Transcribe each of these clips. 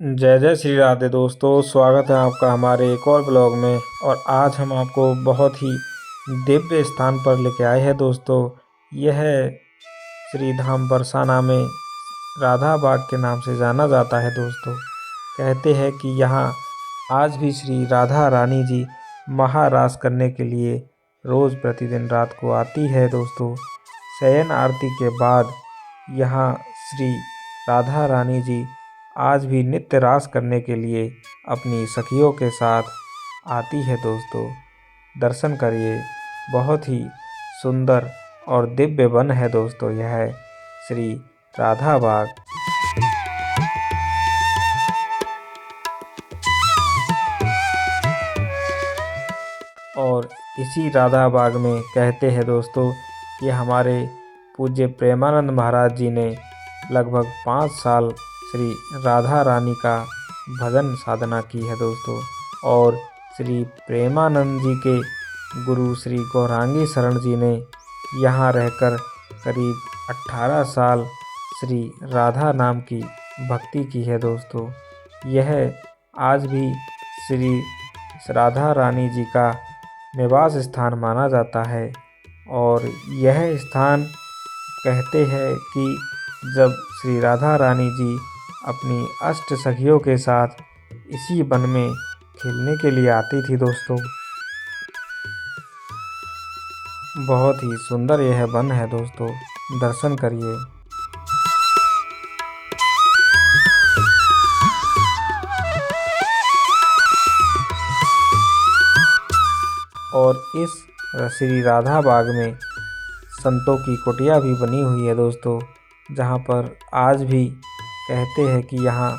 जय जय श्री राधे दोस्तों, स्वागत है आपका हमारे एक और ब्लॉग में। और आज हम आपको बहुत ही दिव्य स्थान पर लेके आए हैं दोस्तों। यह श्री धाम बरसाना में राधा बाग के नाम से जाना जाता है दोस्तों। कहते हैं कि यहाँ आज भी श्री राधा रानी जी महारास करने के लिए रोज़ प्रतिदिन रात को आती है दोस्तों। शयन आरती के बाद यहाँ श्री राधा रानी जी आज भी नित्य रास करने के लिए अपनी सखियों के साथ आती है दोस्तों। दर्शन करिए, बहुत ही सुंदर और दिव्य वन है दोस्तों यह श्री राधा बाग। और इसी राधा बाग में कहते हैं दोस्तों कि हमारे पूज्य प्रेमानंद महाराज जी ने लगभग 5 साल श्री राधा रानी का भजन साधना की है दोस्तों। और श्री प्रेमानंद जी के गुरु श्री गौरांगी शरण जी ने यहाँ रहकर करीब 18 साल श्री राधा नाम की भक्ति की है दोस्तों। यह आज भी श्री राधा रानी जी का निवास स्थान माना जाता है। और यह स्थान कहते हैं कि जब श्री राधा रानी जी अपनी अष्ट सखियों के साथ इसी वन में खेलने के लिए आती थी दोस्तों। बहुत ही सुंदर यह वन है दोस्तों, दर्शन करिए। और इस श्री राधा बाग में संतों की कुटिया भी बनी हुई है दोस्तों, जहाँ पर आज भी कहते हैं कि यहाँ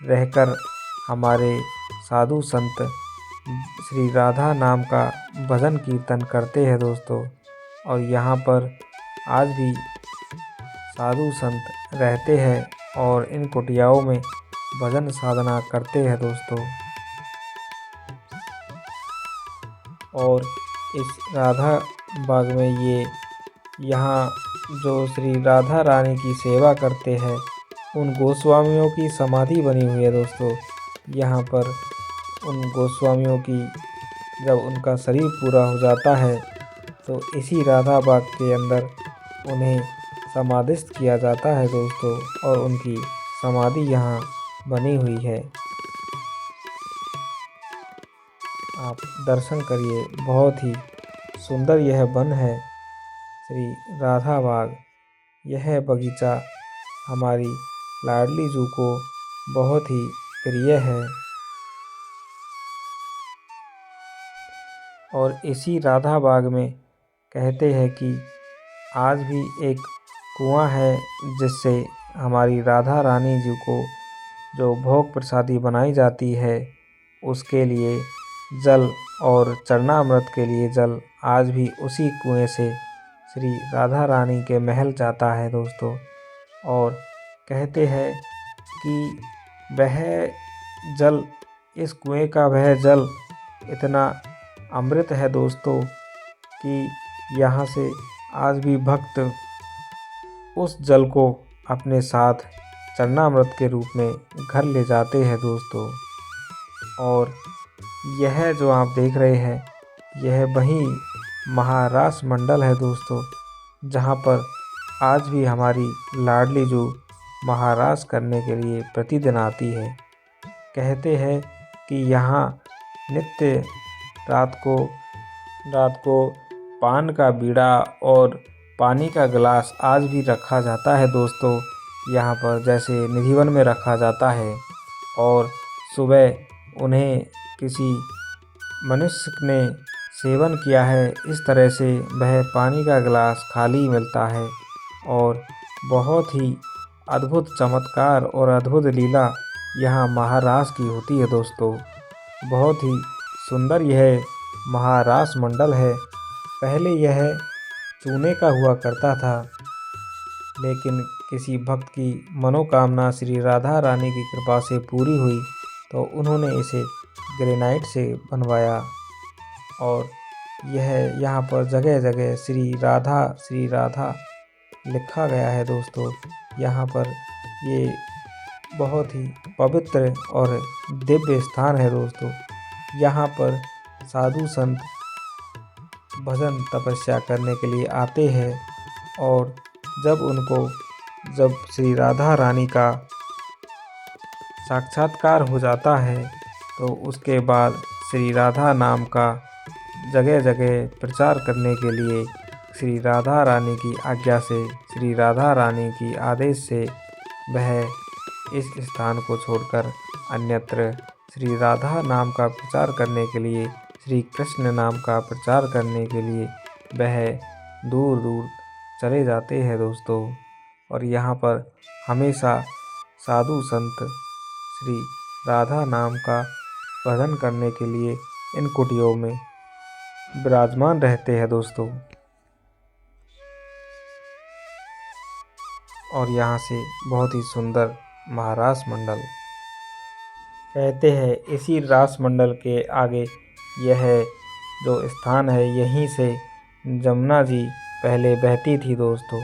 रहकर हमारे साधु संत श्री राधा नाम का भजन कीर्तन करते हैं दोस्तों। और यहाँ पर आज भी साधु संत रहते हैं और इन कुटियाओं में भजन साधना करते हैं दोस्तों। और इस राधा बाग में यहाँ जो श्री राधा रानी की सेवा करते हैं उन गोस्वामियों की समाधि बनी हुई है दोस्तों। यहाँ पर उन गोस्वामियों की जब उनका शरीर पूरा हो जाता है तो इसी राधा बाग के अंदर उन्हें समाधिस्थ किया जाता है दोस्तों। और उनकी समाधि यहाँ बनी हुई है, आप दर्शन करिए। बहुत ही सुंदर यह वन है श्री राधा बाग। यह बगीचा हमारी लाडली जू को बहुत ही प्रिय है। और इसी राधा बाग में कहते हैं कि आज भी एक कुआं है जिससे हमारी राधा रानी जी को जो भोग प्रसादी बनाई जाती है उसके लिए जल और चरणामृत के लिए जल आज भी उसी कुएं से श्री राधा रानी के महल जाता है दोस्तों। और कहते हैं कि वह जल, इस कुएं का वह जल इतना अमृत है दोस्तों कि यहाँ से आज भी भक्त उस जल को अपने साथ चरणामृत के रूप में घर ले जाते हैं दोस्तों। और यह जो आप देख रहे हैं यह वही महारास मंडल है दोस्तों, जहाँ पर आज भी हमारी लाडली जो महारास करने के लिए प्रतिदिन आती है। कहते हैं कि यहाँ नित्य रात को पान का बीड़ा और पानी का गिलास आज भी रखा जाता है दोस्तों, यहाँ पर जैसे निधिवन में रखा जाता है। और सुबह उन्हें किसी मनुष्य ने सेवन किया है इस तरह से वह पानी का गिलास खाली मिलता है। और बहुत ही अद्भुत चमत्कार और अद्भुत लीला यहाँ महारास की होती है दोस्तों। बहुत ही सुंदर यह महारास मंडल है। पहले यह चूने का हुआ करता था, लेकिन किसी भक्त की मनोकामना श्री राधा रानी की कृपा से पूरी हुई तो उन्होंने इसे ग्रेनाइट से बनवाया। और यह यहाँ पर जगह जगह श्री राधा लिखा गया है दोस्तों। यहाँ पर ये बहुत ही पवित्र और दिव्य स्थान है दोस्तों। यहाँ पर साधु संत भजन तपस्या करने के लिए आते हैं और जब श्री राधा रानी का साक्षात्कार हो जाता है तो उसके बाद श्री राधा नाम का जगह जगह प्रचार करने के लिए श्री राधा रानी की आज्ञा से, श्री राधा रानी की आदेश से वह इस स्थान को छोड़कर अन्यत्र श्री राधा नाम का प्रचार करने के लिए, श्री कृष्ण नाम का प्रचार करने के लिए वह दूर दूर चले जाते हैं दोस्तों। और यहाँ पर हमेशा साधु संत श्री राधा नाम का भजन करने के लिए इन कुटियों में विराजमान रहते हैं दोस्तों। और यहाँ से बहुत ही सुंदर महारास मंडल कहते हैं, इसी रास मंडल के आगे यह जो स्थान है यहीं से जमुना जी पहले बहती थी दोस्तों।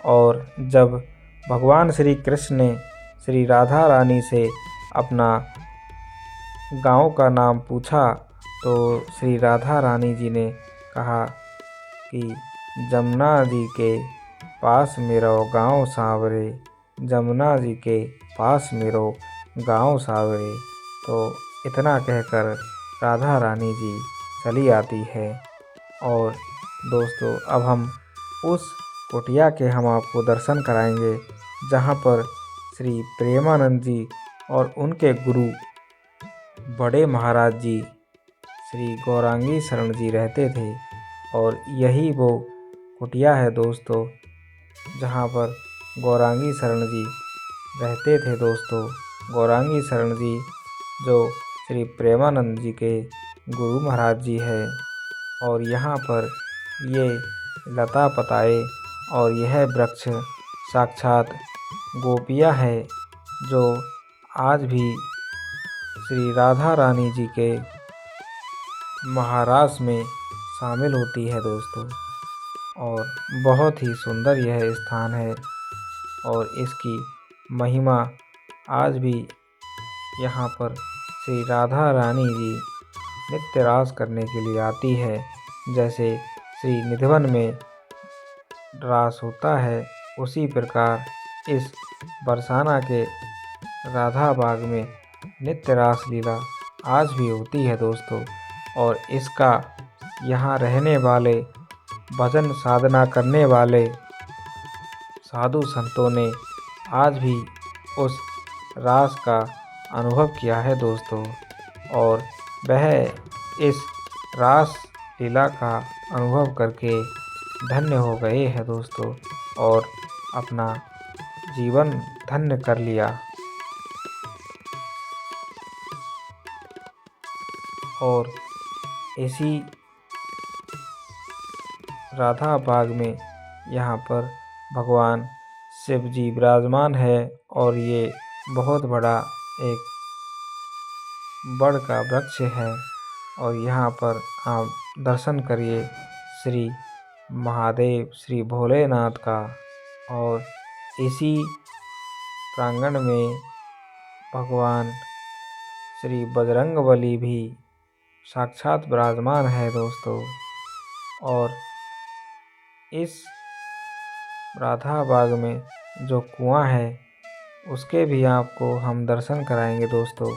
और जब भगवान श्री कृष्ण ने श्री राधा रानी से अपना गांव का नाम पूछा तो श्री राधा रानी जी ने कहा कि जमुना जी के पास मेरो गांव सांवरे, जमुना जी के पास मेरो गांव सांवरे। तो इतना कहकर राधा रानी जी चली आती है। और दोस्तों अब हम उस कुटिया के हम आपको दर्शन कराएंगे जहां पर श्री प्रेमानंद जी और उनके गुरु बड़े महाराज जी श्री गौरांगी शरण जी रहते थे। और यही वो कुटिया है दोस्तों जहाँ पर गौरांगी शरण जी रहते थे दोस्तों। गौरांगी शरण जी जो श्री प्रेमानंद जी के गुरु महाराज जी है। और यहाँ पर ये लता पताए और यह वृक्ष साक्षात गोपियाँ है जो आज भी श्री राधा रानी जी के महारास में शामिल होती है दोस्तों। और बहुत ही सुंदर यह स्थान है और इसकी महिमा आज भी यहाँ पर श्री राधा रानी जी नित्य रास करने के लिए आती है। जैसे श्री निधिवन में रास होता है उसी प्रकार इस बरसाना के राधा बाग में नित्य रास लीला आज भी होती है दोस्तों। और इसका यहाँ रहने वाले भजन साधना करने वाले साधु संतों ने आज भी उस रास का अनुभव किया है दोस्तों। और वह इस रास लीला का अनुभव करके धन्य हो गए हैं दोस्तों और अपना जीवन धन्य कर लिया। और इसी राधा बाग में यहाँ पर भगवान शिव जी विराजमान है और ये बहुत बड़ा एक बड़ का वृक्ष है। और यहाँ पर आप दर्शन करिए श्री महादेव श्री भोलेनाथ का। और इसी प्रांगण में भगवान श्री बजरंगबली भी साक्षात विराजमान है दोस्तों। और इस राधा बाग में जो कुआं है उसके भी आपको हम दर्शन कराएंगे दोस्तों।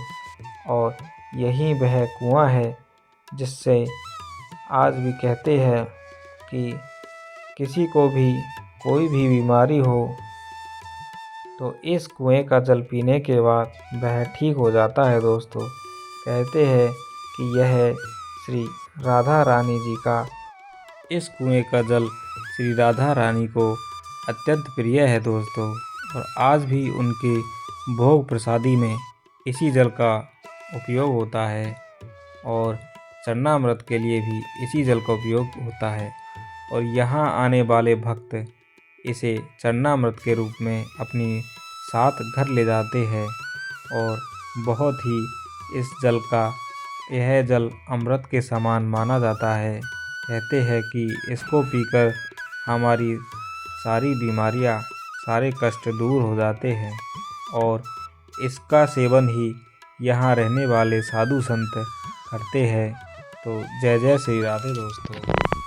और यही वह कुआं है जिससे आज भी कहते हैं कि किसी को भी कोई भी बीमारी हो तो इस कुएं का जल पीने के बाद वह ठीक हो जाता है दोस्तों। कहते हैं कि यह श्री राधा रानी जी का इस कुएं का जल श्री राधा रानी को अत्यंत प्रिय है दोस्तों। और आज भी उनके भोग प्रसादी में इसी जल का उपयोग होता है और चरणामृत के लिए भी इसी जल का उपयोग होता है। और यहाँ आने वाले भक्त इसे चरणामृत के रूप में अपनी साथ घर ले जाते हैं। और बहुत ही यह जल अमृत के समान माना जाता है। कहते हैं कि इसको पीकर हमारी सारी बीमारियां, सारे कष्ट दूर हो जाते हैं। और इसका सेवन ही यहाँ रहने वाले साधु संत करते हैं। तो जय जय श्री राधे दोस्तों।